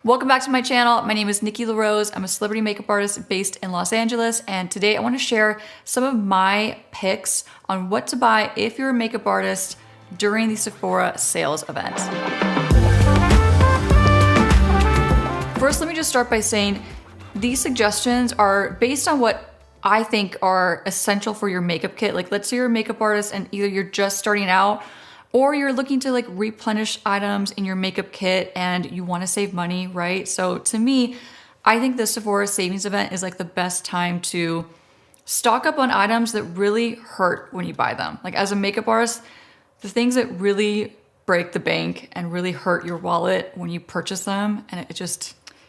Welcome back to my channel. My name is Nikki LaRose. I'm a celebrity makeup artist based in Los Angeles, and today I want to share some of my picks on what to buy if you're a makeup artist during the Sephora Sales event. First, let me just start by saying these suggestions are based on what I think are essential for your makeup kit. Like, let's say you're a makeup artist and either you're just starting out or you're looking to replenish items in your makeup kit and you want to save money, right? So to me, I think the Sephora Savings event is the best time to stock up on items that really hurt when you buy them. Like, as a makeup artist, the things that really break the bank and really hurt your wallet when you purchase them, and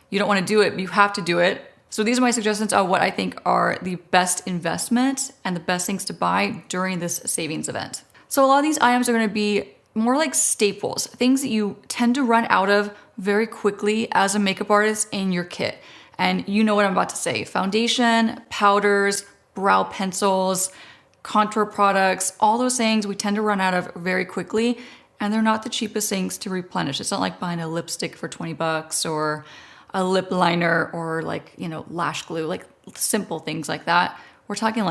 you don't want to do it, but you have to do it. So these are my suggestions on what I think are the best investments and the best things to buy during this savings event. So a lot of these items are going to be more like staples, things that you tend to run out of very quickly as a makeup artist in your kit. And you know what I'm about to say. Foundation, powders, brow pencils, contour products, all those things we tend to run out of very quickly, and they're not the cheapest things to replenish. It's not like buying a lipstick for 20 bucks or a lip liner or lash glue, like simple things like that. We're talking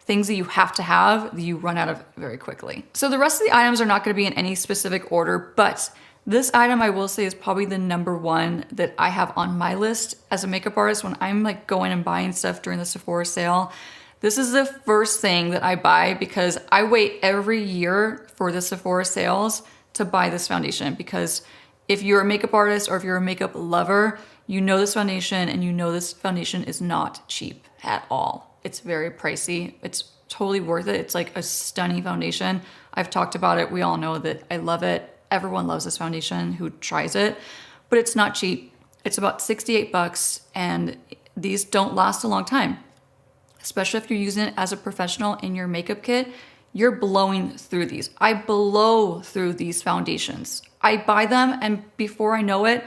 things that you have to have that you run out of very quickly. So the rest of the items are not going to be in any specific order, but this item I will say is probably the number one that I have on my list as a makeup artist when I'm going and buying stuff during the Sephora sale. This is the first thing that I buy because I wait every year for the Sephora sales to buy this foundation, because if you're a makeup artist or if you're a makeup lover, you know this foundation and you know this foundation is not cheap at all. It's very pricey. It's totally worth it. It's like a stunning foundation. I've talked about it. We all know that I love it. Everyone loves this foundation who tries it, but it's not cheap. It's about 68 bucks, and these don't last a long time, especially if you're using it as a professional in your makeup kit. You're blowing through these. I blow through these foundations. I buy them, and before I know it,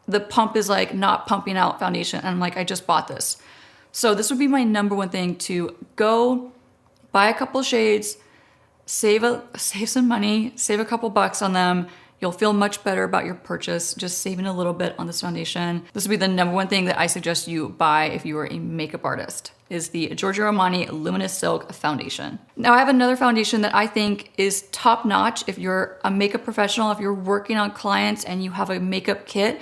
the pump is not pumping out foundation. And I'm like, I just bought this. So this would be my number one thing: to go buy a couple shades, save some money, save a couple bucks on them. You'll feel much better about your purchase just saving a little bit on this foundation. This would be the number one thing that I suggest you buy if you are a makeup artist, is the Giorgio Armani Luminous Silk Foundation. Now I have another foundation that I think is top notch if you're a makeup professional, if you're working on clients and you have a makeup kit.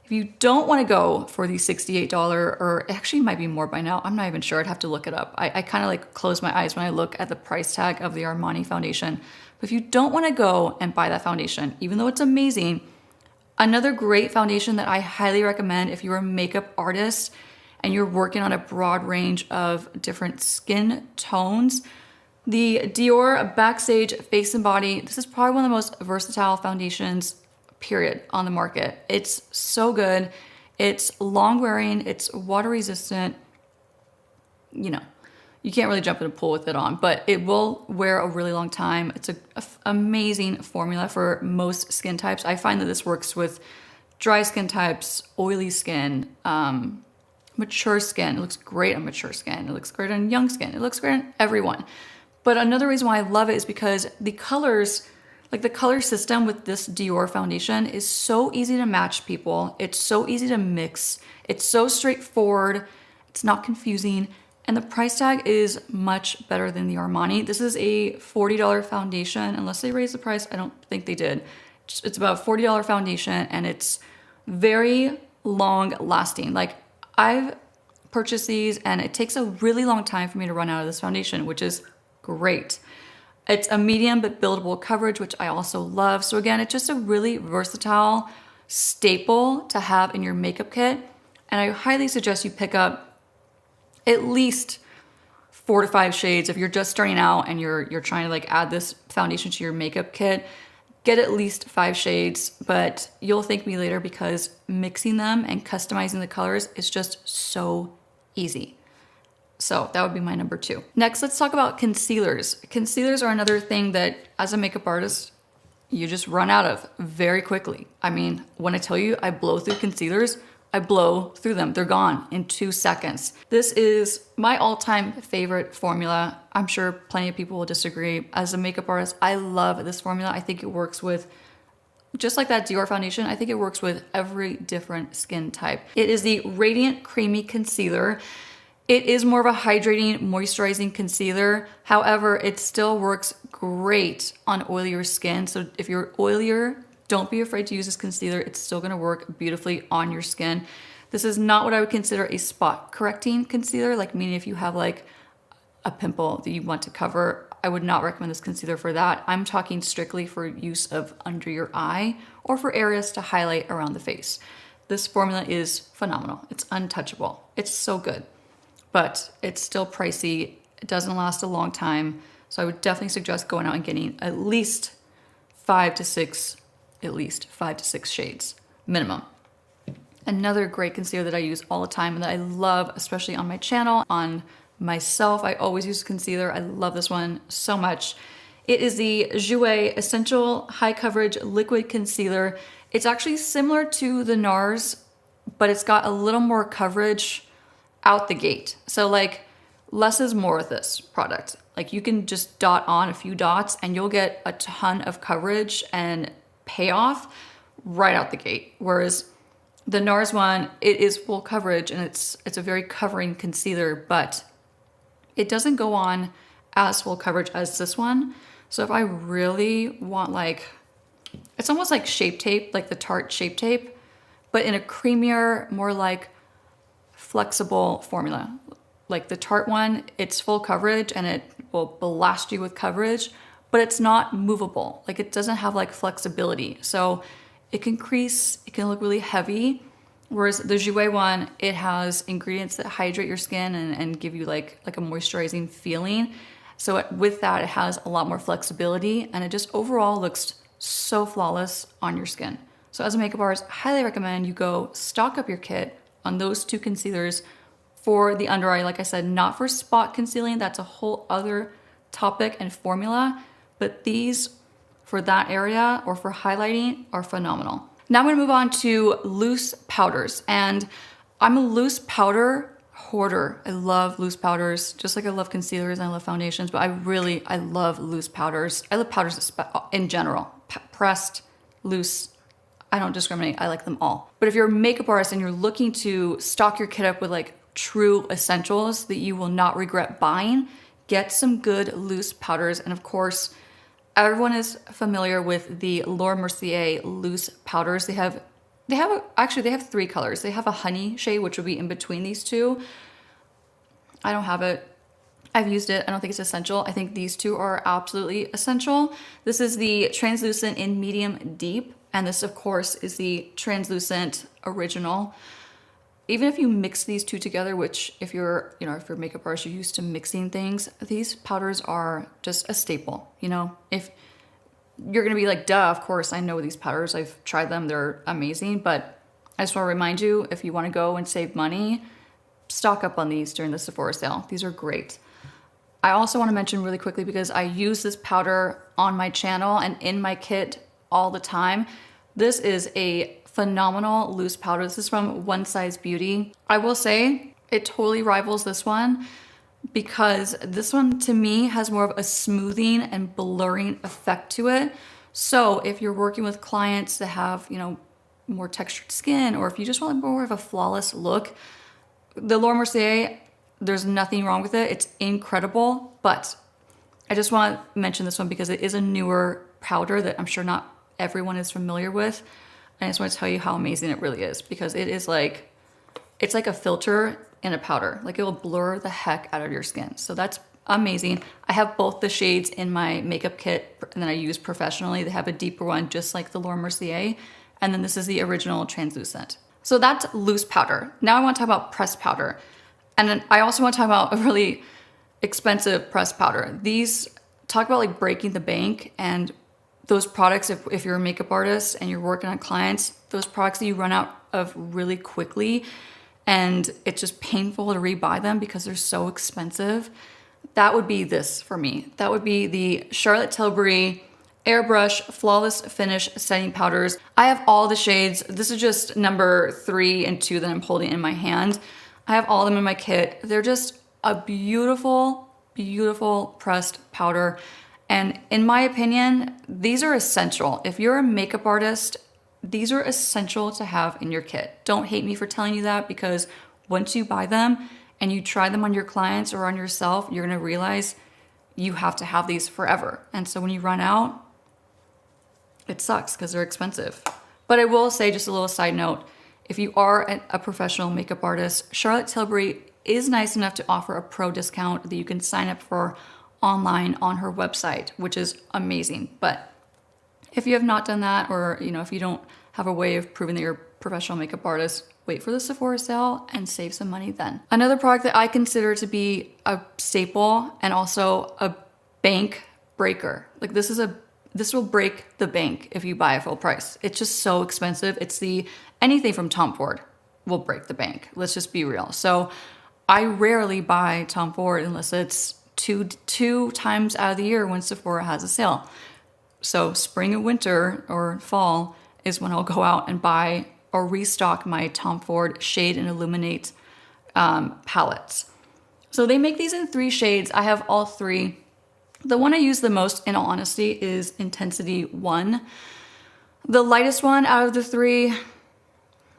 If you don't want to go for the $68, or actually it might be more by now, I'm not even sure, I'd have to look it up. I kind of close my eyes when I look at the price tag of the Armani foundation. But if you don't want to go and buy that foundation, even though it's amazing, another great foundation that I highly recommend if you're a makeup artist and you're working on a broad range of different skin tones, the Dior Backstage Face and Body. This is probably one of the most versatile foundations period on the market. It's so good. It's long wearing, it's water resistant. You can't really jump in a pool with it on, but it will wear a really long time. It's an amazing formula for most skin types. I find that this works with dry skin types, oily skin, mature skin. It looks great on mature skin. It looks great on young skin. It looks great on everyone. But another reason why I love it is because the colors, the color system with this Dior foundation is so easy to match people. It's so easy to mix. It's so straightforward. It's not confusing. And the price tag is much better than the Armani. This is a $40 foundation. Unless they raised the price, I don't think they did. It's about a $40 foundation, and it's very long lasting. I've purchased these and it takes a really long time for me to run out of this foundation, which is great. It's a medium but buildable coverage, which I also love. So again, it's just a really versatile staple to have in your makeup kit. And I highly suggest you pick up at least 4 to 5 shades. If you're just starting out and you're trying to add this foundation to your makeup kit, get at least 5 shades, but you'll thank me later because mixing them and customizing the colors is just so easy. So that would be my number 2. Next, let's talk about concealers. Concealers are another thing that as a makeup artist, you just run out of very quickly. I mean, when I tell you I blow through concealers, I blow through them. They're gone in 2 seconds. This is my all-time favorite formula. I'm sure plenty of people will disagree. As a makeup artist, I love this formula. I think it works with just like that Dior foundation, I think it works with every different skin type. It is the Radiant Creamy Concealer. It is more of a hydrating, moisturizing concealer. However, it still works great on oilier skin. So if you're oilier, don't be afraid to use this concealer. It's still gonna work beautifully on your skin. This is not what I would consider a spot correcting concealer, like meaning if you have like a pimple that you want to cover, I would not recommend this concealer for that. I'm talking strictly for use of under your eye or for areas to highlight around the face. This formula is phenomenal. It's untouchable. It's so good, but it's still pricey. It doesn't last a long time. So I would definitely suggest going out and getting at least 5 to 6 shades minimum. Another great concealer that I use all the time and that I love, especially on my channel, on myself, I always use concealer. I love this one so much. It is the Jouer Essential High Coverage Liquid Concealer. It's actually similar to the Nars, but it's got a little more coverage out the gate. So like less is more with this product. Like you can just dot on a few dots and you'll get a ton of coverage and payoff right out the gate. Whereas the Nars one, it is full coverage and it's a very covering concealer, but it doesn't go on as full coverage as this one. So if I really want like, it's almost like Shape Tape, like the Tarte Shape Tape, but in a creamier, more like flexible formula. Like the Tarte one, it's full coverage and it will blast you with coverage, but it's not movable. Like it doesn't have like flexibility. So it can crease, it can look really heavy. Whereas the Jouer one, it has ingredients that hydrate your skin and give you like a moisturizing feeling. So with that, it has a lot more flexibility and it just overall looks so flawless on your skin. So as a makeup artist, I highly recommend you go stock up your kit on those two concealers for the under eye. Like I said, not for spot concealing. That's a whole other topic and formula. But these for that area or for highlighting are phenomenal. Now I'm gonna move on to loose powders. And I'm a loose powder hoarder. I love loose powders, just like I love concealers and I love foundations, but I love loose powders. I love powders in general, pressed, loose, I don't discriminate, I like them all. But if you're a makeup artist and you're looking to stock your kit up with like true essentials that you will not regret buying, get some good loose powders. And of course, everyone is familiar with the Laura Mercier loose powders. They have 3 colors. They have a honey shade, which would be in between these two. I don't have it. I've used it. I don't think it's essential. I think these two are absolutely essential. This is the translucent in medium deep. And this of course is the translucent original. Even if you mix these two together, which if you're a makeup artist, you're used to mixing things, these powders are just a staple, If you're gonna be like, duh, of course, I know these powders, I've tried them, they're amazing, but I just wanna remind you, if you wanna go and save money, stock up on these during the Sephora sale. These are great. I also wanna mention really quickly, because I use this powder on my channel and in my kit all the time. This is a phenomenal loose powder. This is from OneSize Beauty. I will say it totally rivals this one because this one to me has more of a smoothing and blurring effect to it. So if you're working with clients that have, more textured skin, or if you just want more of a flawless look, the Laura Mercier, there's nothing wrong with it. It's incredible, but I just want to mention this one because it is a newer powder that I'm sure not everyone is familiar with. And I just want to tell you how amazing it really is, because it's like a filter in a powder. Like it will blur the heck out of your skin. So that's amazing. I have both the shades in my makeup kit and then I use professionally. They have a deeper one, just like the Laura Mercier. And then this is the original translucent. So that's loose powder. Now I want to talk about pressed powder. And then I also want to talk about a really expensive pressed powder. These talk about like breaking the bank, and those products, if you're a makeup artist and you're working on clients, those products that you run out of really quickly and it's just painful to rebuy them because they're so expensive, that would be this for me. That would be the Charlotte Tilbury Airbrush Flawless Finish Setting Powders. I have all the shades. This is just number 3 and 2 that I'm holding in my hand. I have all of them in my kit. They're just a beautiful, beautiful pressed powder. And in my opinion, these are essential. If you're a makeup artist, these are essential to have in your kit. Don't hate me for telling you that, because once you buy them and you try them on your clients or on yourself, you're gonna realize you have to have these forever. And so when you run out, it sucks because they're expensive. But I will say, just a little side note, if you are a professional makeup artist, Charlotte Tilbury is nice enough to offer a pro discount that you can sign up for online on her website, which is amazing. But if you have not done that, or if you don't have a way of proving that you're a professional makeup artist, wait for the Sephora sale and save some money then. Another product that I consider to be a staple and also a bank breaker. Like this will break the bank if you buy a full price. It's just so expensive. It's anything from Tom Ford will break the bank. Let's just be real. So I rarely buy Tom Ford unless it's two times out of the year when Sephora has a sale. So spring and winter or fall is when I'll go out and buy or restock my Tom Ford Shade and Illuminate palettes. So they make these in 3 shades. I have all 3. The one I use the most, in all honesty, is Intensity 1. The lightest one out of the 3,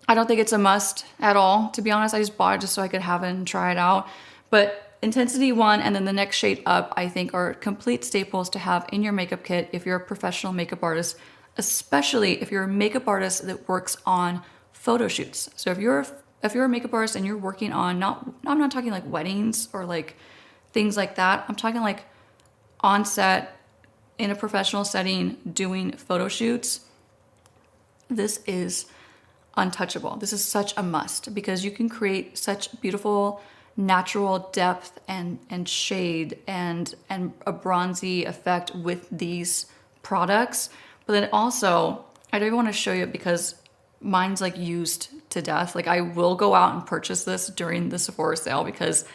I don't think it's a must at all. To be honest, I just bought it just so I could have it and try it out. But Intensity 1 and then the next shade up, I think, are complete staples to have in your makeup kit if you're a professional makeup artist, especially if you're a makeup artist that works on photo shoots. So if you're a makeup artist and you're working on, I'm not talking like weddings or like things like that. I'm talking like on set in a professional setting doing photo shoots. This is untouchable. This is such a must because you can create such beautiful natural depth and shade and a bronzy effect with these products. But then also, I don't even want to show you it because mine's like used to death. Like I will go out and purchase this during the Sephora sale because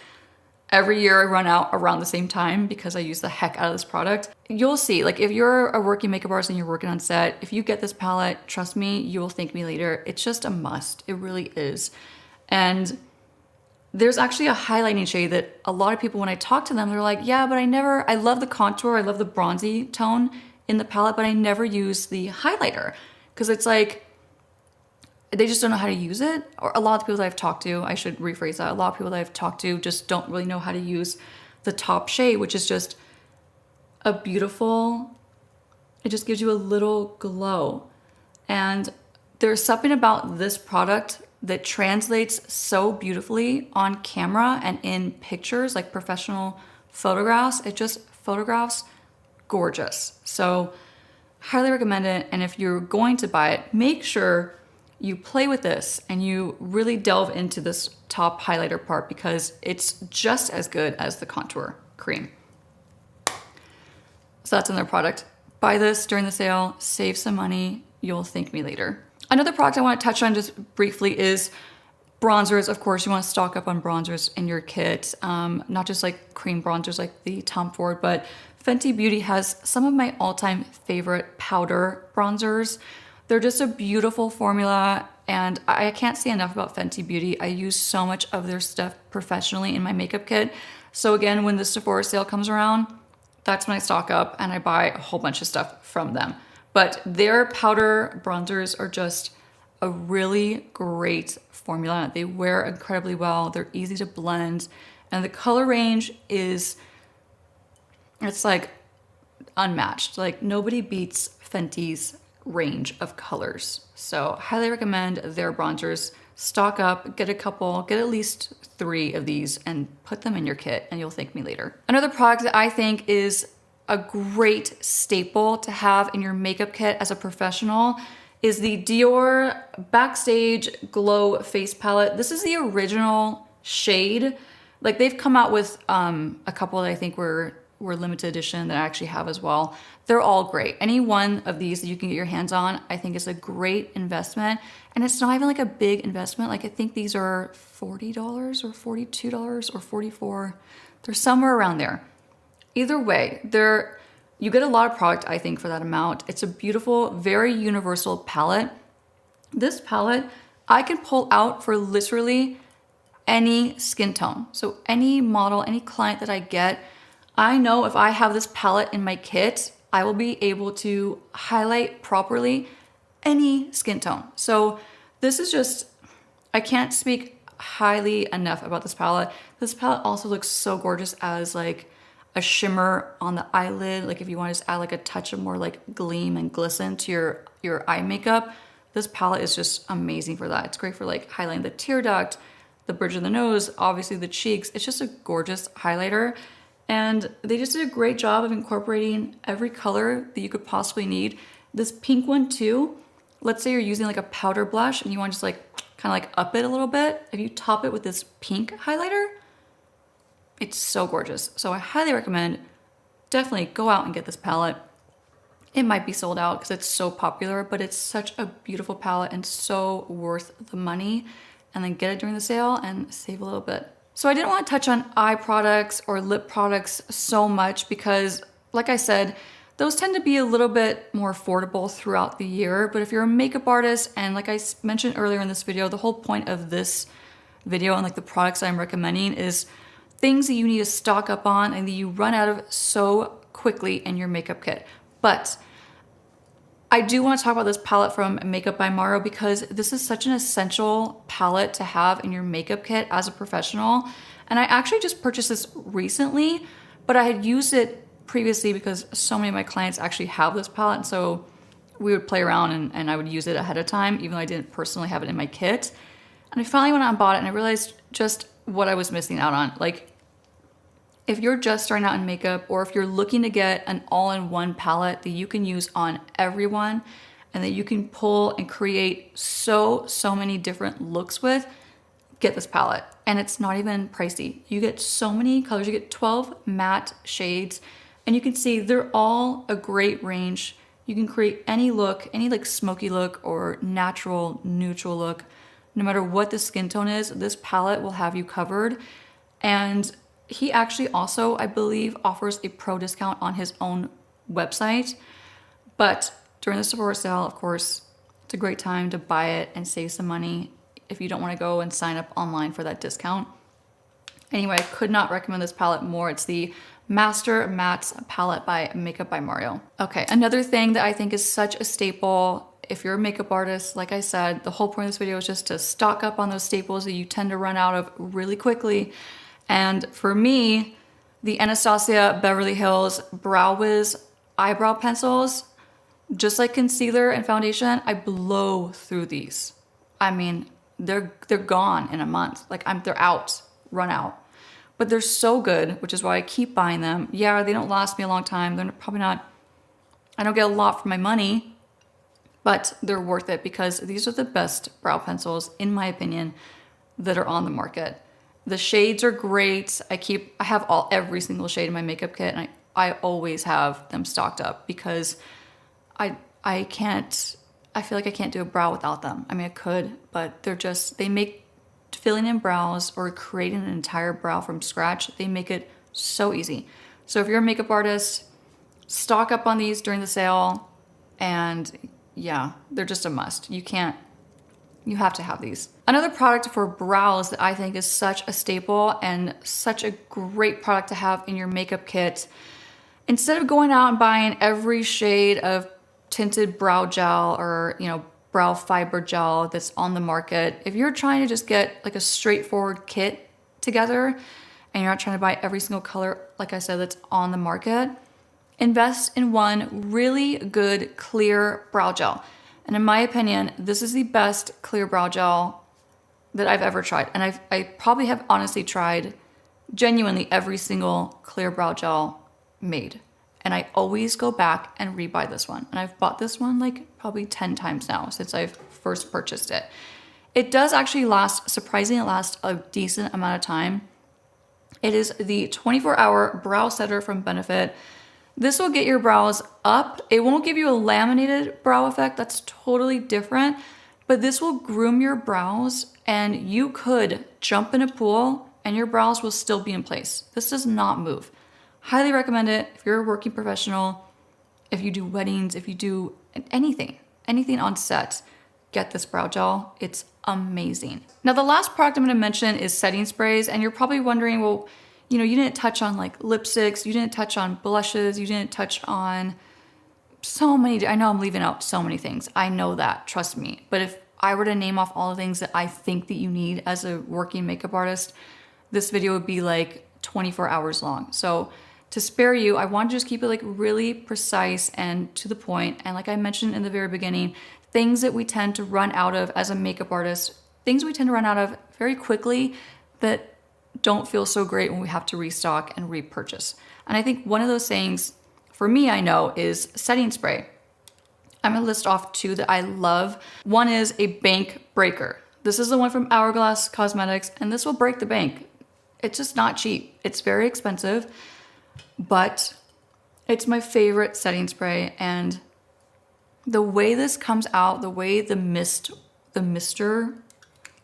every year I run out around the same time because I use the heck out of this product. You'll see, like if you're a working makeup artist and you're working on set, if you get this palette, trust me, you will thank me later. It's just a must. It really is. And there's actually a highlighting shade that a lot of people, when I talk to them, they're like, yeah, but I love the contour. I love the bronzy tone in the palette, but I never use the highlighter because it's like, they just don't know how to use it. Or a lot of people that I've talked to, I should rephrase that. A lot of people that I've talked to just don't really know how to use the top shade, which is just a beautiful, it just gives you a little glow. And there's something about this product that translates so beautifully on camera and in pictures, like professional photographs. It just photographs gorgeous. So highly recommend it. And if you're going to buy it, make sure you play with this and you really delve into this top highlighter part because it's just as good as the contour cream. So that's another product. Buy this during the sale, save some money. You'll thank me later. Another product I want to touch on just briefly is bronzers. Of course, you want to stock up on bronzers in your kit, not just like cream bronzers like the Tom Ford, but Fenty Beauty has some of my all-time favorite powder bronzers. They're just a beautiful formula, and I can't say enough about Fenty Beauty. I use so much of their stuff professionally in my makeup kit. So again, when the Sephora sale comes around, that's when I stock up and I buy a whole bunch of stuff from them. But their powder bronzers are just a really great formula. They wear incredibly well. They're easy to blend, and the color range it's like unmatched. Like nobody beats Fenty's range of colors. So highly recommend their bronzers. Stock up, get at least 3 of these and put them in your kit and you'll thank me later. Another product that I think is a great staple to have in your makeup kit as a professional is the Dior Backstage Glow Face Palette. This is the original shade. Like they've come out with a couple that I think were limited edition that I actually have as well. They're all great. Any one of these that you can get your hands on, I think is a great investment. And it's not even like a big investment. Like I think these are $40 or $42 or $44. They're somewhere around there. Either way, you get a lot of product, I think, for that amount. It's a beautiful, very universal palette. This palette, I can pull out for literally any skin tone. So any model, any client that I get, I know if I have this palette in my kit, I will be able to highlight properly any skin tone. So this is just, I can't speak highly enough about this palette. This palette also looks so gorgeous as like a shimmer on the eyelid. Like if you want to just add like a touch of more like gleam and glisten to your eye makeup, this palette is just amazing for that. It's great for like highlighting the tear duct, the bridge of the nose, obviously the cheeks. It's just a gorgeous highlighter. And they just did a great job of incorporating every color that you could possibly need. This pink one too, let's say you're using like a powder blush and you want to just like kind of like up it a little bit. If you top it with this pink highlighter, it's so gorgeous. So I highly recommend, definitely go out and get this palette. It might be sold out because it's so popular, but it's such a beautiful palette and so worth the money. And then get it during the sale and save a little bit. So I didn't want to touch on eye products or lip products so much because, like I said, those tend to be a little bit more affordable throughout the year. But if you're a makeup artist, and like I mentioned earlier in this video, the whole point of this video and like the products I'm recommending is things that you need to stock up on and that you run out of so quickly in your makeup kit. But I do want to talk about this palette from Makeup by Mario because this is such an essential palette to have in your makeup kit as a professional. And I actually just purchased this recently, but I had used it previously because so many of my clients actually have this palette. And so we would play around and I would use it ahead of time, even though I didn't personally have it in my kit. And I finally went out and bought it and I realized just what I was missing out on. Like, if you're just starting out in makeup or if you're looking to get an all-in-one palette that you can use on everyone and that you can pull and create so many different looks with, get this palette. And it's not even pricey. You get so many colors. You get 12 matte shades and you can see they're all a great range. You can create any look, any like smoky look or natural, neutral look. No matter what the skin tone is, this palette will have you covered. And he actually also, I believe, offers a pro discount on his own website. But during the Sephora sale, of course, it's a great time to buy it and save some money if you don't want to go and sign up online for that discount. Anyway, I could not recommend this palette more. It's the Master Mattes palette by Makeup by Mario. Okay, another thing that I think is such a staple if you're a makeup artist, like I said, the whole point of this video is just to stock up on those staples that you tend to run out of really quickly. And for me, the Anastasia Beverly Hills Brow Wiz eyebrow pencils, just like concealer and foundation, I blow through these. I mean, they're gone in a month. Like they're out, run out. But they're so good, which is why I keep buying them. Yeah, they don't last me a long time. They're probably not, I don't get a lot for my money, but they're worth it because these are the best brow pencils, in my opinion, that are on the market. The shades are great. I have every single shade in my makeup kit, and I always have them stocked up because I feel like I can't do a brow without them. I mean, I could, but they make filling in brows or creating an entire brow from scratch, they make it so easy. So if you're a makeup artist, stock up on these during the sale, and yeah, they're just a must. You have to have these. Another product for brows that I think is such a staple and such a great product to have in your makeup kit, instead of going out and buying every shade of tinted brow gel or, brow fiber gel that's on the market, if you're trying to just get like a straightforward kit together and you're not trying to buy every single color, like I said, that's on the market, invest in one really good clear brow gel. And in my opinion, this is the best clear brow gel that I've ever tried. And I probably have honestly tried genuinely every single clear brow gel made. And I always go back and rebuy this one. And I've bought this one like probably 10 times now since I've first purchased it. It does actually surprisingly last a decent amount of time. It is the 24-hour brow setter from Benefit. This will get your brows up. It won't give you a laminated brow effect. That's totally different. But this will groom your brows, and you could jump in a pool and your brows will still be in place. This does not move. Highly recommend it if you're a working professional, if you do weddings, if you do anything on set, get this brow gel. It's amazing. Now, the last product I'm going to mention is setting sprays, and you're probably wondering, well, you know, you didn't touch on like lipsticks, you didn't touch on blushes, you didn't touch on so many, I know I'm leaving out so many things. I know that, trust me. But if I were to name off all the things that I think that you need as a working makeup artist, this video would be like 24 hours long. So to spare you, I want to just keep it like really precise and to the point. And like I mentioned in the very beginning, things that we tend to run out of as a makeup artist, things we tend to run out of very quickly that don't feel so great when we have to restock and repurchase. And I think one of those things for me, I know, is setting spray. I'm gonna list off two that I love. One is a bank breaker. This is the one from Hourglass Cosmetics, and this will break the bank. It's just not cheap. It's very expensive, but it's my favorite setting spray. And the way this comes out, the way the mister,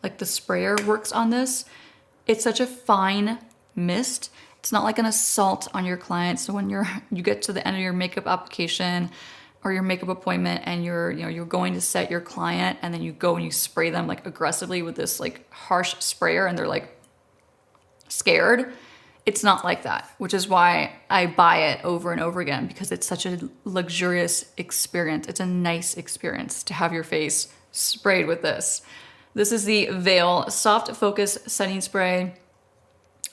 like the sprayer works on this, it's such a fine mist. It's not like an assault on your client. So when you get to the end of your makeup application or your makeup appointment and you're going to set your client, and then you go and you spray them like aggressively with this like harsh sprayer and they're like scared. It's not like that, which is why I buy it over and over again, because it's such a luxurious experience. It's a nice experience to have your face sprayed with this. This is the Veil Soft Focus Setting Spray.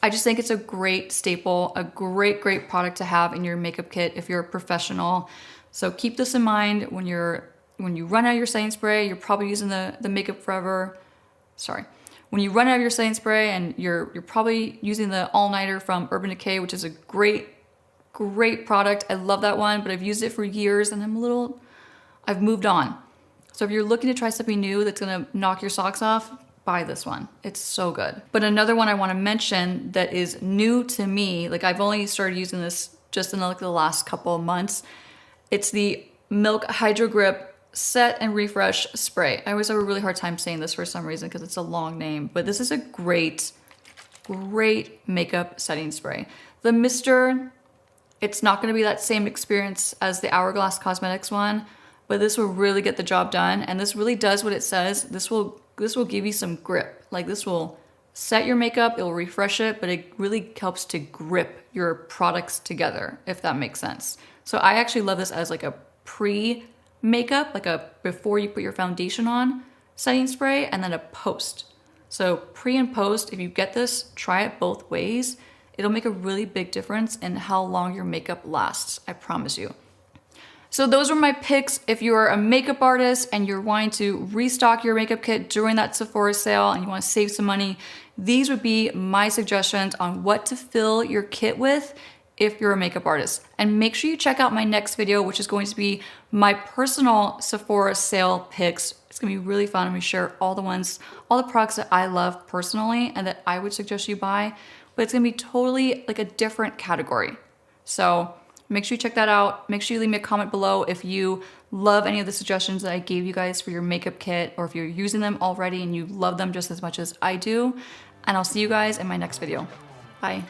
I just think it's a great staple, a great product to have in your makeup kit if you're a professional. So keep this in mind when you run out of your setting spray. You're probably using the Makeup Forever. Sorry. When you run out of your setting spray and you're probably using the All Nighter from Urban Decay, which is a great product. I love that one, but I've used it for years and I've moved on. So if you're looking to try something new that's gonna knock your socks off, buy this one. It's so good. But another one I wanna mention that is new to me, like I've only started using this just in like the last couple of months. It's the Milk Hydro Grip Set and Refresh Spray. I always have a really hard time saying this for some reason because it's a long name, but this is a great makeup setting spray. The mister, it's not gonna be that same experience as the Hourglass Cosmetics one, but this will really get the job done. And this really does what it says. This will give you some grip. Like this will set your makeup, it will refresh it, but it really helps to grip your products together, if that makes sense. So I actually love this as like a pre-makeup, like a before you put your foundation on setting spray, and then a post. So pre and post, if you get this, try it both ways. It'll make a really big difference in how long your makeup lasts, I promise you. So those were my picks. If you're a makeup artist and you're wanting to restock your makeup kit during that Sephora sale and you want to save some money, these would be my suggestions on what to fill your kit with if you're a makeup artist. And make sure you check out my next video, which is going to be my personal Sephora sale picks. It's gonna be really fun. I'm gonna share all the products that I love personally and that I would suggest you buy, but it's gonna be totally like a different category. So make sure you check that out. Make sure you leave me a comment below if you love any of the suggestions that I gave you guys for your makeup kit, or if you're using them already and you love them just as much as I do. And I'll see you guys in my next video. Bye.